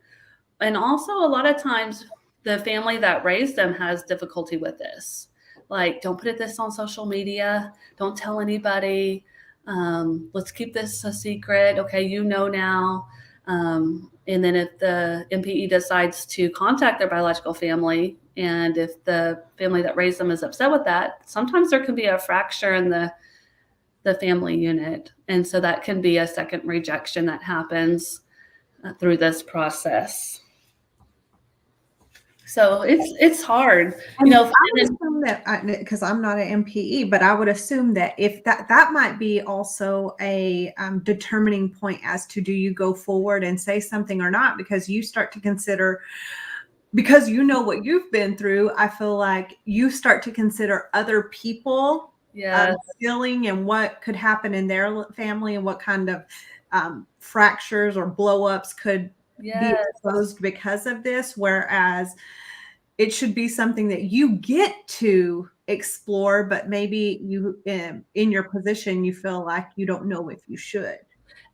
And also, a lot of times, the family that raised them has difficulty with this. Like, don't put this on social media. Don't tell anybody. Let's keep this a secret. Okay, now. And then if the MPE decides to contact their biological family, and if the family that raised them is upset with that, sometimes there can be a fracture in the family unit. And so that can be a second rejection that happens through this process. So it's hard. I would assume that, because I'm not an MPE, but I would assume that if that might be also a determining point as to, do you go forward and say something or not, because you start to consider, because what you've been through, I feel like you start to consider other people feeling and what could happen in their family, and what kind of fractures or blow-ups could be exposed because of this. Whereas it should be something that you get to explore, but maybe you, in your position, you feel like you don't know if you should.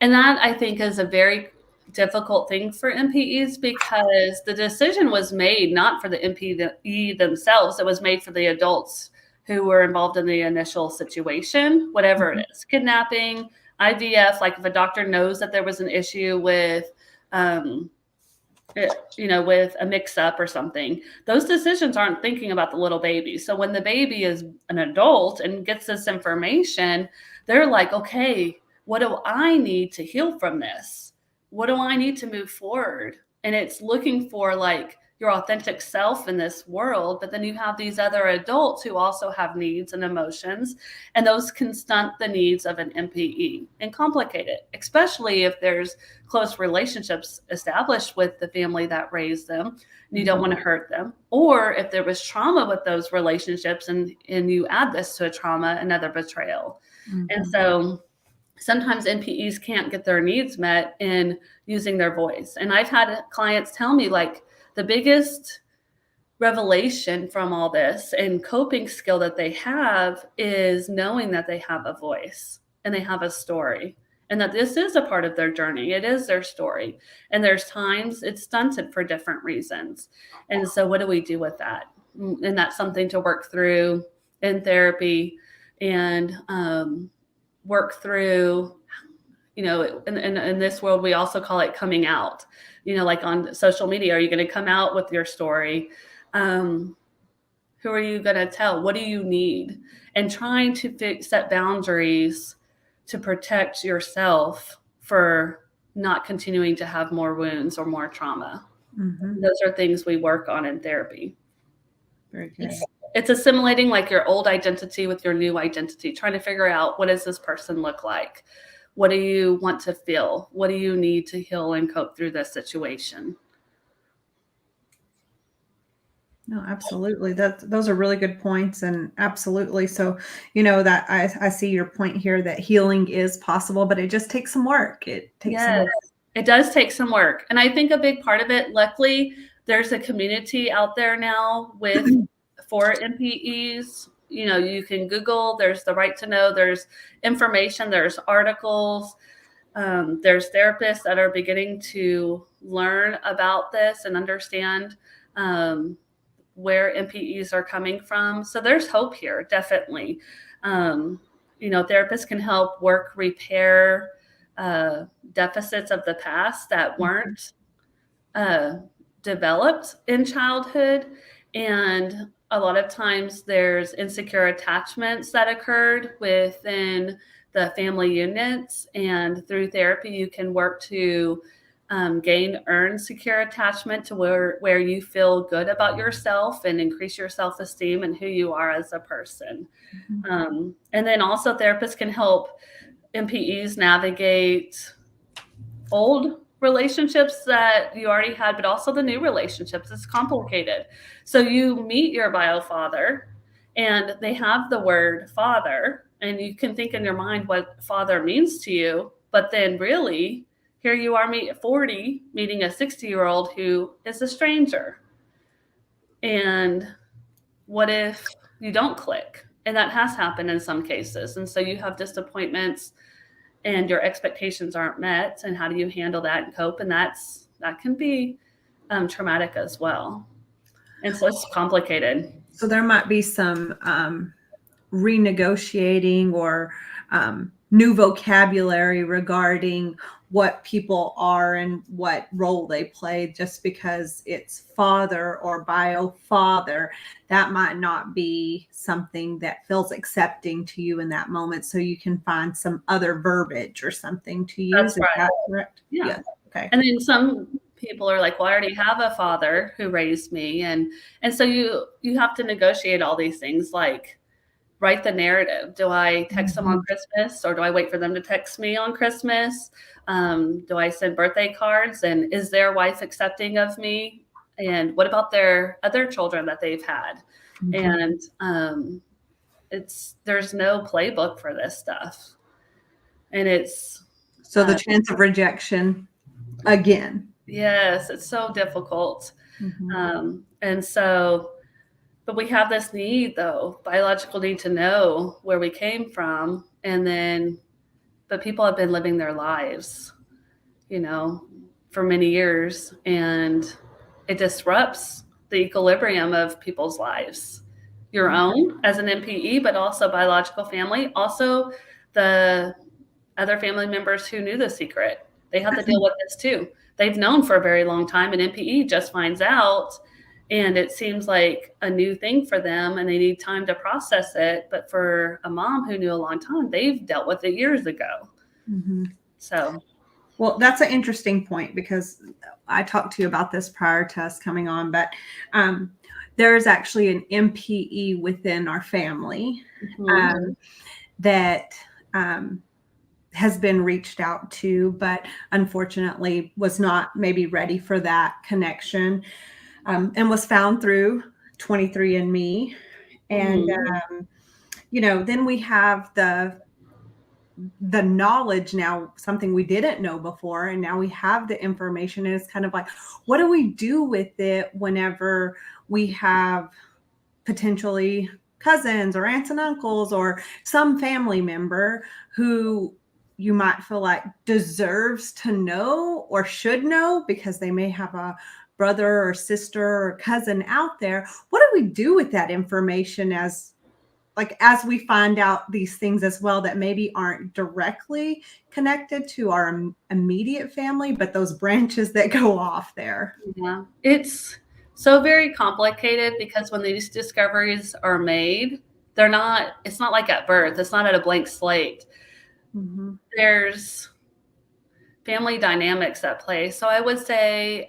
And that, I think, is a very difficult thing for MPEs, because the decision was made not for the MPE themselves. It was made for the adults who were involved in the initial situation, whatever it is, kidnapping, IVF. Like, if a doctor knows that there was an issue with, with a mix-up or something, those decisions aren't thinking about the little baby. So when the baby is an adult and gets this information, they're like, okay, what do I need to heal from this? What do I need to move forward? And it's looking for, like, your authentic self in this world, but then you have these other adults who also have needs and emotions, and those can stunt the needs of an MPE and complicate it, especially if there's close relationships established with the family that raised them and you don't want to hurt them, or if there was trauma with those relationships and you add this to a trauma, another betrayal. And so sometimes NPEs can't get their needs met in using their voice. And I've had clients tell me, like, the biggest revelation from all this and coping skill that they have is knowing that they have a voice and they have a story, and that this is a part of their journey. It is their story. And there's times it's stunted for different reasons. And so what do we do with that? And that's something to work through in therapy and work through. In this world, we also call it coming out. Like on social media, are you going to come out with your story? Who are you going to tell? What do you need? And trying to set boundaries to protect yourself for not continuing to have more wounds or more trauma. Those are things we work on in therapy. Very good. It's assimilating like your old identity with your new identity, trying to figure out, what does this person look like? What do you want to feel? What do you need to heal and cope through this situation? No, absolutely. Those are really good points. And absolutely. So, that I see your point here that healing is possible, but it just takes some work. It takes some work. It does take some work. And I think a big part of it, luckily, there's a community out there now for MPEs. You can Google, there's the Right to Know, there's information, there's articles, there's therapists that are beginning to learn about this and understand where MPEs are coming from. So there's hope here, definitely. Therapists can help repair deficits of the past that weren't developed in childhood. And a lot of times there's insecure attachments that occurred within the family units. And through therapy, you can work to earn secure attachment to where you feel good about yourself and increase your self-esteem and who you are as a person. And then also therapists can help MPEs navigate old relationships that you already had, but also the new relationships. It's complicated. So you meet your bio father and they have the word father, and you can think in your mind what father means to you, but then really here you are 40 meeting a 60-year-old who is a stranger. And what if you don't click? And that has happened in some cases. And so you have disappointments and your expectations aren't met. And how do you handle that and cope? And that can be traumatic as well. And so it's complicated. So there might be some renegotiating or new vocabulary regarding what people are and what role they play. Just because it's father or bio father, that might not be something that feels accepting to you in that moment. So you can find some other verbiage or something to use. That's right. Is that correct? Yeah. Yes. Okay. And then some people are like, well, I already have a father who raised me. And so you have to negotiate all these things, like write the narrative. Do I text them on Christmas, or do I wait for them to text me on Christmas? Do I send birthday cards? And is their wife accepting of me? And what about their other children that they've had? And there's no playbook for this stuff. And it's so the chance of rejection again. Yes, it's so difficult. And so, but we have this need, though, biological need to know where we came from. But people have been living their lives, for many years, and it disrupts the equilibrium of people's lives. Your own as an MPE, but also biological family, also the other family members who knew the secret. They have to deal with this too. They've known for a very long time, and MPE just finds out, and it seems like a new thing for them, and they need time to process it. But for a mom who knew a long time, they've dealt with it years ago. So Well, that's an interesting point because I talked to you about this prior to us coming on, but um, there's actually an MPE within our family Mhm. that has been reached out to, but unfortunately was not maybe ready for that connection, and was found through 23andMe. And, Mhm. then we have the knowledge now, something we didn't know before, and now we have the information, and it's kind of like, what do we do with it whenever we have potentially cousins or aunts and uncles or some family member who you might feel like deserves to know or should know because they may have a brother or sister or cousin out there? What do we do with that information as we find out these things as well that maybe aren't directly connected to our immediate family, but those branches that go off there? Yeah, it's so very complicated because when these discoveries are made, it's not like at birth, it's not at a blank slate. Mm-hmm. There's family dynamics at play. So I would say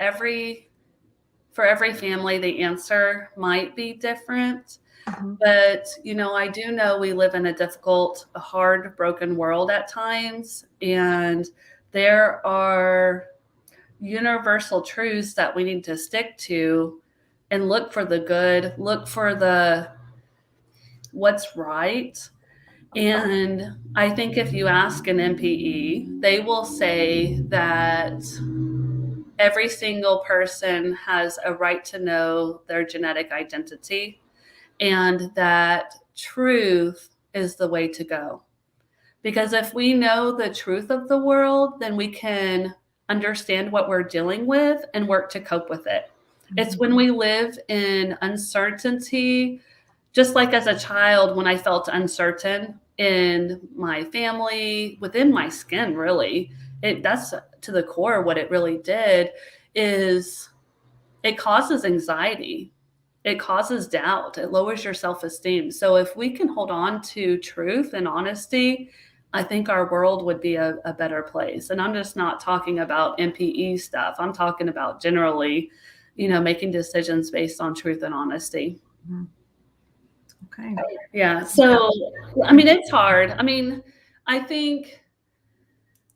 for every family, the answer might be different. Mm-hmm. But, I do know we live in a difficult, a hard, broken world at times. And there are universal truths that we need to stick to and look for the good, look for what's right. And I think if you ask an MPE, they will say that every single person has a right to know their genetic identity and that truth is the way to go. Because if we know the truth of the world, then we can understand what we're dealing with and work to cope with it. It's when we live in uncertainty, just like as a child, when I felt uncertain in my family, within my skin, really, that's to the core what it really did is it causes anxiety. It causes doubt. It lowers your self-esteem. So if we can hold on to truth and honesty, I think our world would be a better place. And I'm just not talking about MPE stuff. I'm talking about generally, making decisions based on truth and honesty. Mhm. Okay. Yeah. Yeah. So, I mean, it's hard. I mean, I think,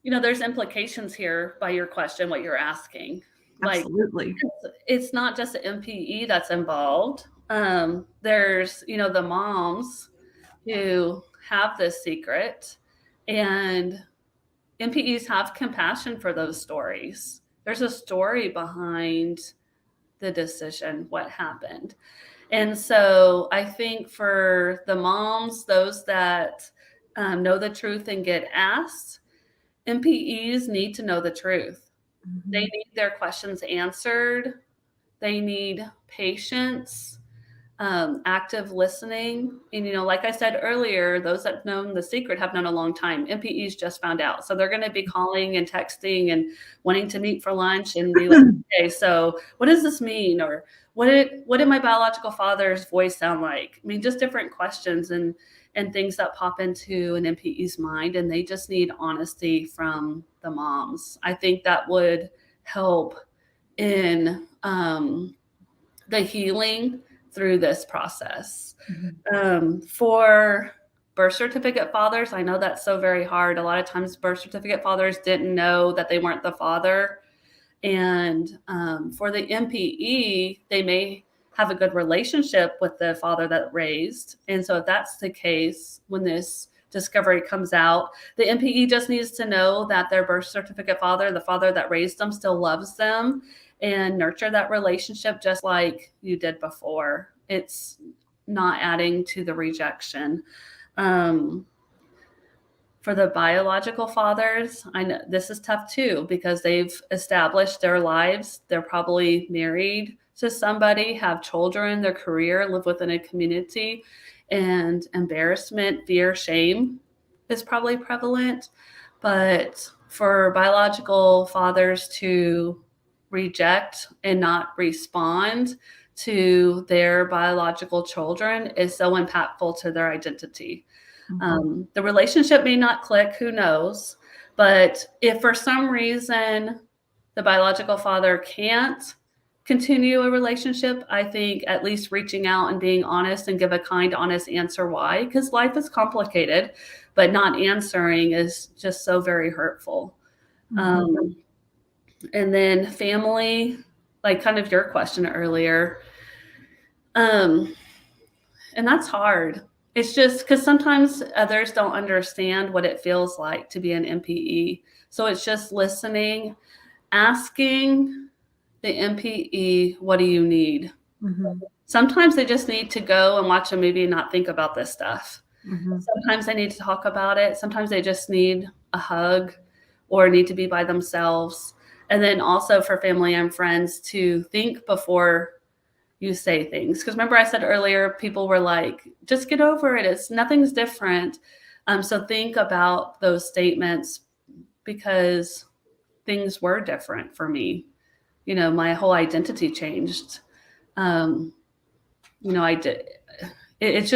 there's implications here by your question, what you're asking. Like, Absolutely. it's not just the MPE that's involved. There's, the moms who have this secret, and MPEs have compassion for those stories. There's a story behind the decision, what happened. And so I think for the moms, those that know the truth and get asked, MPEs need to know the truth. They Mhm. need their questions answered. They need patience, active listening. And, like I said earlier, those that known the secret have known a long time. MPEs just found out. So they're going to be calling and texting and wanting to meet for lunch and be like, okay, so what does this mean? Or what did my biological father's voice sound like? I mean, just different questions and things that pop into an MPE's mind. And they just need honesty from the moms. I think that would help in the healing through this process. Mhm. For birth certificate fathers, I know that's so very hard. A lot of times, birth certificate fathers didn't know that they weren't the father. And for the MPE, they may have a good relationship with the father that raised. And so, if that's the case, when this discovery comes out, the MPE just needs to know that their birth certificate father, the father that raised them, still loves them and nurture that relationship just like you did before. It's not adding to the rejection. Um, for the biological fathers, I know this is tough too because they've established their lives. They're probably married to somebody, have children, their career, live within a community, and embarrassment, fear, shame is probably prevalent. But for biological fathers to reject and not respond to their biological children is so impactful to their identity. Mhm. The relationship may not click, who knows? But if for some reason the biological father can't continue a relationship, I think at least reaching out and being honest and give a kind, honest answer why, because life is complicated, but not answering is just so very hurtful. And then family, like kind of your question earlier, and that's hard. It's just because sometimes others don't understand what it feels like to be an MPE. So it's just listening, asking the MPE, what do you need? Sometimes they just need to go and watch a movie and not think about this stuff. Sometimes they need to talk about it. Sometimes they just need a hug or need to be by themselves. And then also for family and friends to think before you say things. Because remember I said earlier, people were like, just get over it. Nothing's different. So think about those statements because things were different for me. You know, my whole identity changed. You know, I did. It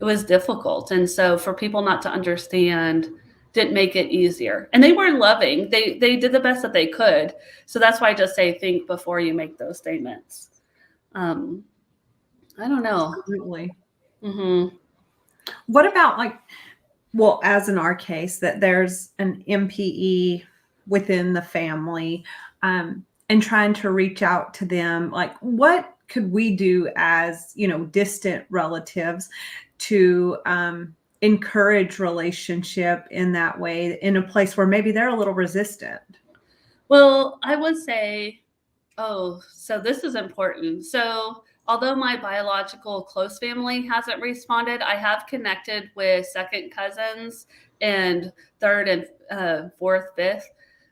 was difficult. And so for people not to understand didn't make it easier. And they were loving. They did the best that they could. So that's why I just say think before you make those statements. I don't know. Absolutely. What about as in our case, that there's an MPE within the family, and trying to reach out to them, like what could we do as, distant relatives to encourage relationship in that way, in a place where maybe they're a little resistant? Well, I would say, so this is important. So although my biological close family hasn't responded, I have connected with second cousins and third and fourth, fifth.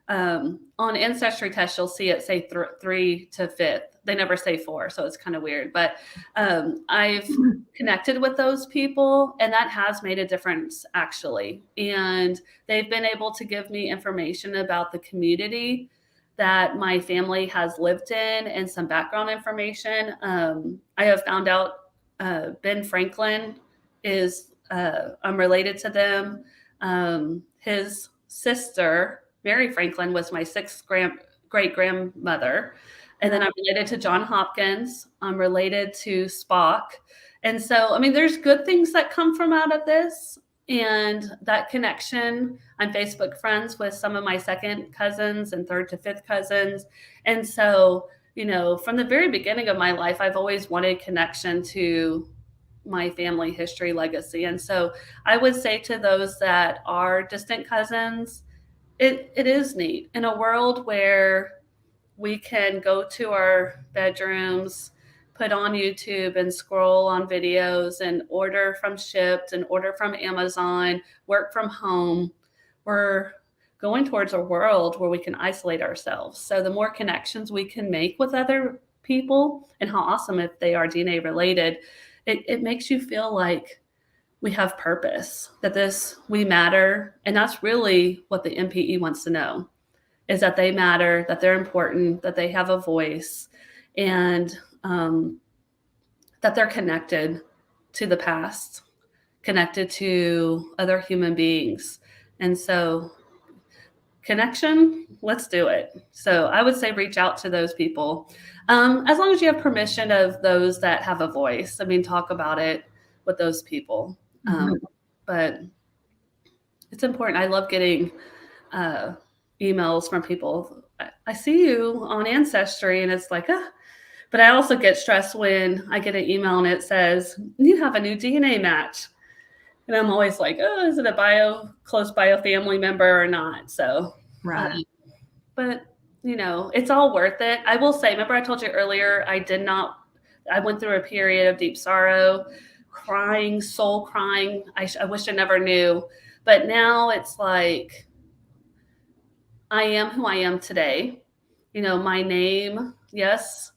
On Ancestry Test, you'll see it say 3 to 5th. They never say 4, so it's kind of weird. But I've connected with those people, and that has made a difference, actually. And they've been able to give me information about the community that my family has lived in and some background information. I have found out Ben Franklin is, I'm related to them. His sister, Mary Franklin, was my 6th great-grandmother. And then I'm related to John Hopkins. I'm related to Spock. And so, I mean, there's good things that come from out of this. And that connection, I'm Facebook friends with some of my second cousins and third to fifth cousins. And so, from the very beginning of my life, I've always wanted connection to my family history legacy. And so I would say to those that are distant cousins, it is neat in a world where we can go to our bedrooms, put on YouTube and scroll on videos and order from Shipt and order from Amazon, work from home. We're going towards a world where we can isolate ourselves. So the more connections we can make with other people, and how awesome if they are DNA related, it makes you feel like we have purpose, that we matter. And that's really what the MPE wants to know, is that they matter, that they're important, that they have a voice, and that they're connected to the past, connected to other human beings. And so connection, let's do it. So I would say reach out to those people. As long as you have permission of those that have a voice. I mean, talk about it with those people. But it's important. I love getting emails from people. I see you on Ancestry, and it's like, but I also get stressed when I get an email and it says, you have a new DNA match. And I'm always like, is it a close bio family member or not? So, right. But it's all worth it. I will say, remember I told you earlier, I went through a period of deep sorrow, crying, soul crying. I wish I never knew. But now it's like, I am who I am today. My name, yes,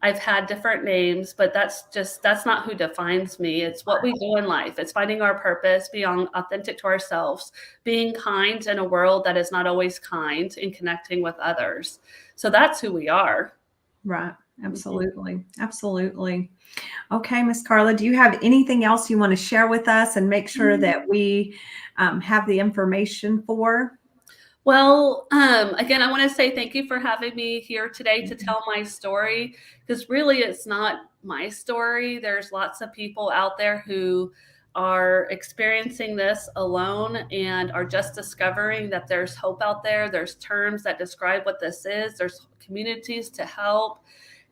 I've had different names, but that's not who defines me. It's what we do in life. It's finding our purpose, being authentic to ourselves, being kind in a world that is not always kind, and connecting with others. So that's who we are. Right. Absolutely. Absolutely. Okay, Miss Carla, do you have anything else you want to share with us and make sure that we have the information for? Well, again, I want to say thank you for having me here today to tell my story, because really it's not my story. There's lots of people out there who are experiencing this alone and are just discovering that there's hope out there. There's terms that describe what this is. There's communities to help.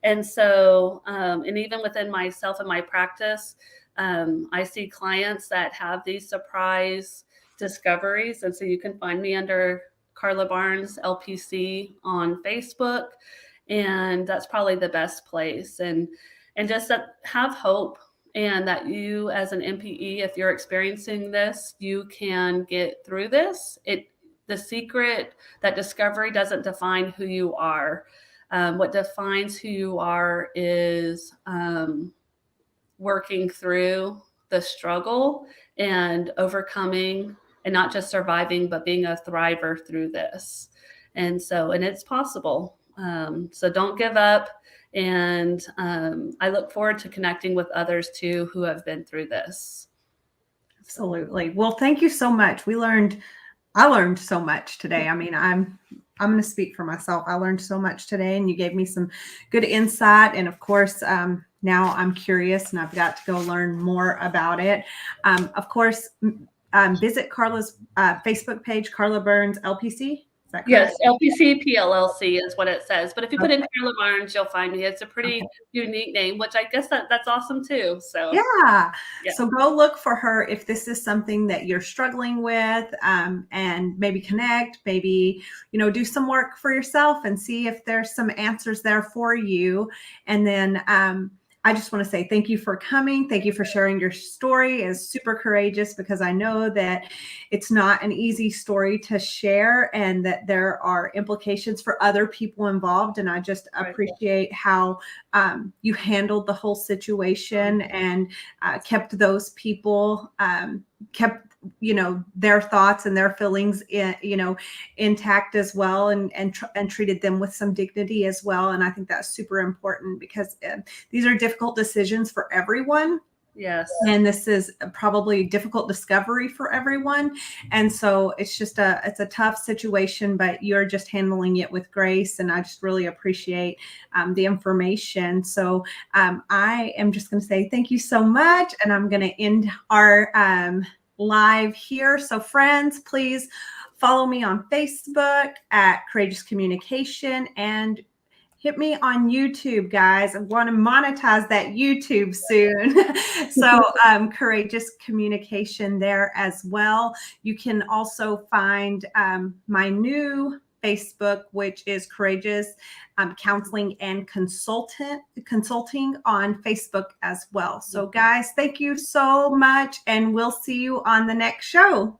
And so, and even within myself and my practice, I see clients that have these surprise discoveries. And so you can find me under Carla Barnes LPC on Facebook, and that's probably the best place. And just that have hope, and that you as an MPE, if you're experiencing this, you can get through this. The secret, that discovery doesn't define who you are. What defines who you are is working through the struggle and overcoming, and not just surviving, but being a thriver through this. And so, and it's possible. So don't give up. And I look forward to connecting with others too who have been through this. Absolutely. Well, thank you so much. I learned so much today. I mean, I'm going to speak for myself. I learned so much today, and you gave me some good insight. And of course, now I'm curious, and I've got to go learn more about it. Of course, visit Carla's Facebook page, Carla Barnes LPC. Is that correct? Yes, LPC PLLC is what it says. But if you put in Carla Barnes, you'll find me. It's a pretty unique name, which I guess that's awesome too. So yeah. Yeah. So go look for her if this is something that you're struggling with, and maybe connect, maybe, do some work for yourself and see if there's some answers there for you. And then I just want to say thank you for coming. Thank you for sharing your story. It's super courageous, because I know that it's not an easy story to share, and that there are implications for other people involved. And I just appreciate how you handled the whole situation, and kept those people, kept their thoughts and their feelings intact as well, and treated them with some dignity as well. And I think that's super important, because these are difficult decisions for everyone. Yes. And this is probably a difficult discovery for everyone. And so it's a tough situation, but you're just handling it with grace. And I just really appreciate the information. So I am just going to say thank you so much. And I'm going to end our live here. So friends, please follow me on Facebook at Courageous Communication, and hit me on YouTube, guys. I want to monetize that YouTube soon. So Courageous Communication there as well. You can also find my new Facebook, which is Courageous Counseling and Consulting on Facebook as well. So guys, thank you so much, and we'll see you on the next show.